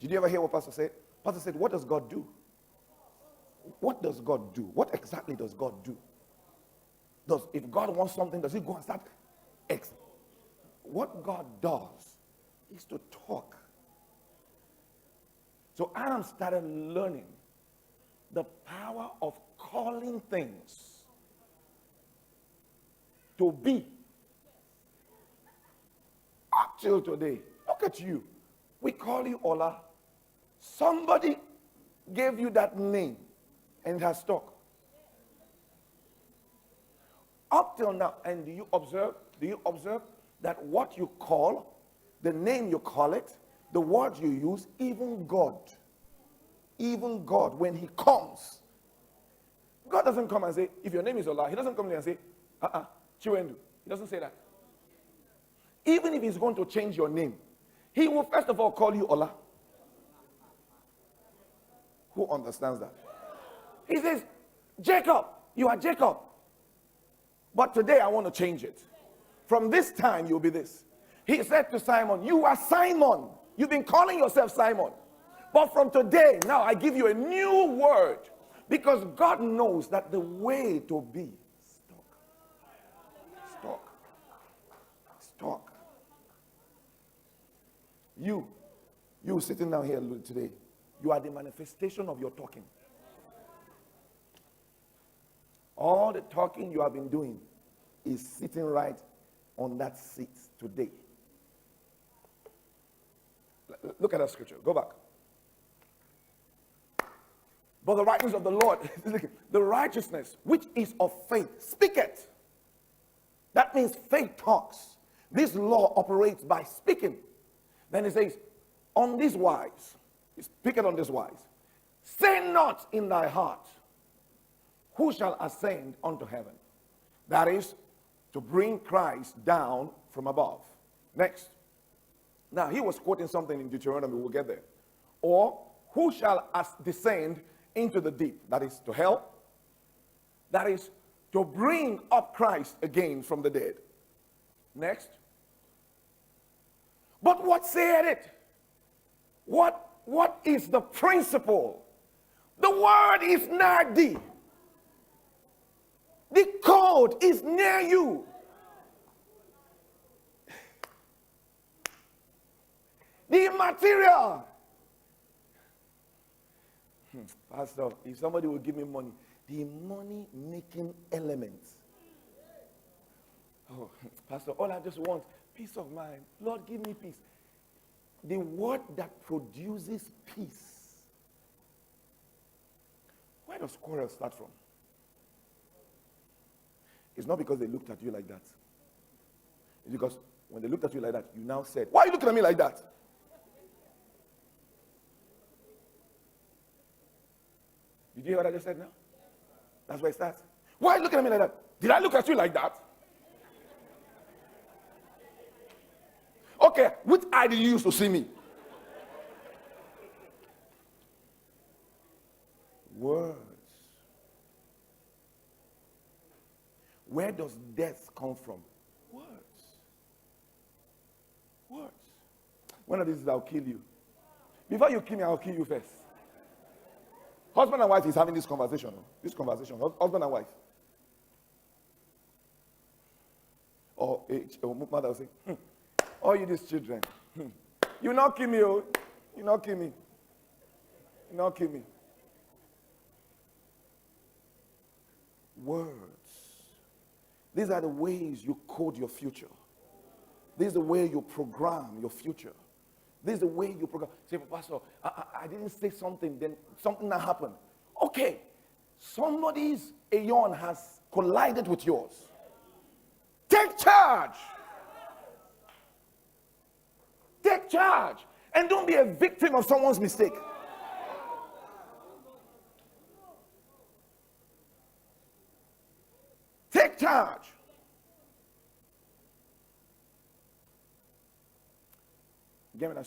Did you ever hear what Pastor said? Pastor said, what does God do? What does God do? What exactly does God do? If God wants something, does he go and start? What God does is to talk. So Adam started learning the power of calling things to be. Up till today, look at you. We call you Ola. Somebody gave you that name and it has stuck. Up till now, and do you observe that what you call, the name you call it, the word you use, even God, when he comes, God doesn't come and say, if your name is Ola, he doesn't come there and say, Chiwendu. He doesn't say that. Even if he's going to change your name, he will first of all call you Ola. Who understands that? He says, Jacob, you are Jacob. But today I want to change it. From this time you'll be this. He said to Simon, you are Simon. You've been calling yourself Simon. But from today, now I give you a new word. Because God knows that the way to be, talk. You sitting down here today, you are the manifestation of your talking. All the talking you have been doing is sitting right on that seat today. Look at that scripture. Go back. But the righteousness of the Lord, the righteousness which is of faith, speak it. That means faith talks. This law operates by speaking. Then it says, on this wise, speak it on this wise. Say not in thy heart, who shall ascend unto heaven? That is, to bring Christ down from above. Next. Now, he was quoting something in Deuteronomy. We'll get there. Or, who shall descend into the deep? That is, to hell. That is, to bring up Christ again from the dead. Next. But what said it? What is the principle? The word is nigh thee. The code is near you. The material. Pastor, if somebody will give me money, the money making elements. Oh, Pastor, all I just want, peace of mind. Lord, give me peace. The word that produces peace. Where does quarrel start from? It's not because they looked at you like that. It's because when they looked at you like that, you now said, why are you looking at me like that? Did you hear what I just said now? That's where it starts. Why are you looking at me like that? Did I look at you like that? Okay, which eye did you use to see me? Words. Where does death come from? Words. Words. One of these is I'll kill you. Before you kill me, I'll kill you first. Husband and wife is having this conversation. Husband and wife. Or mother will say, all you these children, you not kill me, oh. You not kill me. You not kill me. Words. These are the ways you code your future. This is the way you program your future. This is the way you program. Say, Pastor, I didn't say something, then something that happened. Okay. Somebody's aeon has collided with yours. Take charge. Take charge. And don't be a victim of someone's mistake. Take charge. Give me that